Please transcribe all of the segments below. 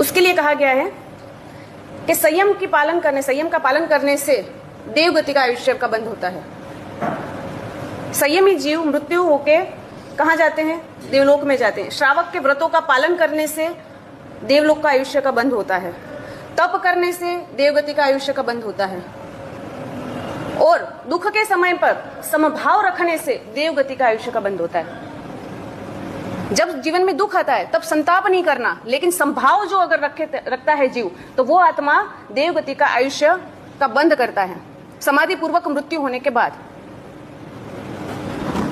उसके लिए कहा गया है कि संयम का पालन करने से देवगति का आयुष्य का बंध होता है। संयमी जीव मृत्यु होके कहाँ जाते हैं? देवलोक में जाते हैं। श्रावक के व्रतों का पालन करने से देवलोक का आयुष्य का बंध होता है। तप करने से देवगति का आयुष्य का बंध होता है। और दुख के समय पर समभाव रखने से देवगति का आयुष्य का बंध होता है। जब जीवन में दुख आता है तब संताप नहीं करना, लेकिन संभाव जो अगर रखता है जीव, तो वो आत्मा देवगति का आयुष्य का बंध करता है। समाधि पूर्वक मृत्यु होने के बाद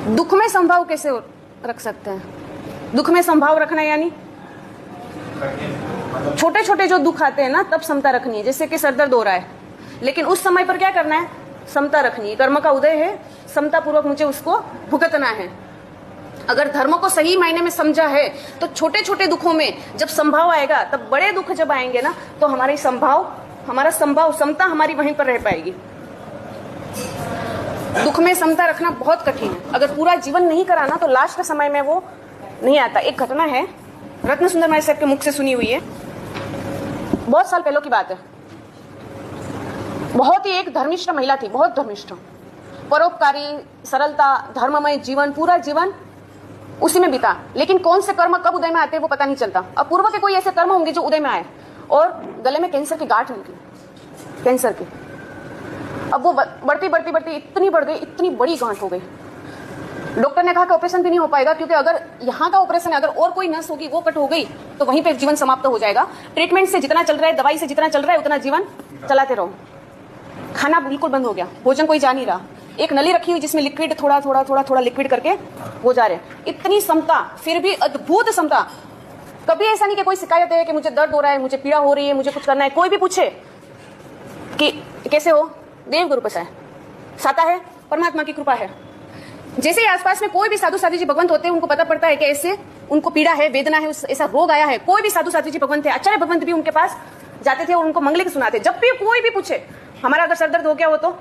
दुख में संभाव कैसे रख सकते हैं? दुख में संभाव रखना यानी छोटे छोटे जो दुख आते हैं ना, तब समता रखनी है। जैसे कि सर दर्द हो रहा है, लेकिन उस समय पर क्या करना है? समता रखनी है। कर्म का उदय है, समता पूर्वक मुझे उसको भुगतना है। अगर धर्म को सही मायने में समझा है तो छोटे छोटे दुखों में जब संभाव आएगा, तब बड़े दुख जब आएंगे ना, तो हमारा संभाव समता हमारी वहीं पर रह पाएगी। दुख में समता रखना बहुत कठिन है। अगर पूरा जीवन नहीं कराना तो लास्ट समय में वो नहीं आता। एक घटना है, रत्न सुंदर माई साहब के मुख से सुनी हुई है, बहुत साल पहले की बात है। बहुत ही एक धर्मिष्ठ महिला थी, बहुत धर्मिष्ठ, परोपकारी, सरलता, धर्ममय जीवन, पूरा जीवन उसी में बीता। लेकिन कौन से कर्म कब उदय में आते हैं वो पता नहीं चलता। अब पूर्व के कोई ऐसे कर्म होंगे जो उदय में आए, और गले में कैंसर की गांठ निकली, कैंसर की। अब वो बढ़ती इतनी बढ़ गई, इतनी बड़ी गांठ हो गई। डॉक्टर ने कहा कि ऑपरेशन भी नहीं हो पाएगा, क्योंकि अगर यहाँ का ऑपरेशन है, अगर और कोई नस होगी वो कट हो गई तो वहीं पे जीवन समाप्त हो जाएगा। ट्रीटमेंट से जितना चल रहा है, दवाई से जितना चल रहा है, उतना जीवन चलाते रहो। खाना बिल्कुल बंद हो गया, भोजन कोई जा नहीं रहा। एक नली रखी हुई जिसमें लिक्विड थोड़ा लिक्विड करके वो जा रहे। इतनी समता, फिर भी अद्भुत समता। कभी ऐसा नहीं कि कोई शिकायत है कि मुझे दर्द हो रहा है, मुझे पीड़ा हो रही है, मुझे कुछ करना है। कोई भी पूछे कि कैसे हो, देव गुरु प्रसाद, साता है, परमात्मा की कृपा है। जैसे ही आसपास में कोई भी साधु साधु जी भगवंत होते हैं, उनको पता पड़ता है कि ऐसे उनको पीड़ा है, वेदना है, ऐसा रोग आया है। कोई भी साधु साधु जी भगवंत थे, आचार्य भगवंत भी उनके पास जाते थे और उनको मंगलिक सुनाते। जब भी कोई भी पूछे हमारा अगर सर दर्द हो गया हो तो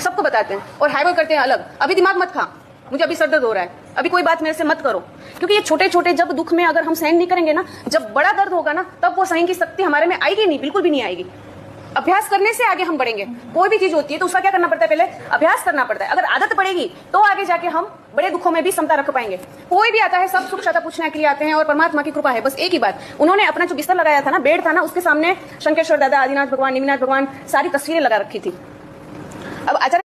सबको बताते हैं, और हाइबल करते हैं अलग। अभी दिमाग मत खा, मुझे अभी सर दर्द हो रहा है, अभी कोई बात मेरे से मत करो। क्योंकि ये छोटे छोटे जब दुख में अगर हम सहन नहीं करेंगे ना, जब बड़ा दर्द होगा ना, तब वो सहन की शक्ति हमारे में आएगी नहीं, बिल्कुल भी नहीं आएगी। अभ्यास करने से आगे हम बढ़ेंगे। कोई भी चीज होती है तो उसका क्या करना पड़ता है? पहले अभ्यास करना पड़ता है। अगर आदत पड़ेगी तो आगे जाके हम बड़े दुखों में भी समता रख पाएंगे। कोई भी आता है, सब सुख शांति पूछने के लिए आते हैं, और परमात्मा की कृपा है। बस एक ही बात, उन्होंने अपना जो बिस्तर लगाया था ना, बेड था ना, उसके सामने शंकेश्वर दादा, आदिनाथ भगवान, निमिनाथ भगवान, सारी तस्वीरें लगा रखी थी। अब आचार्य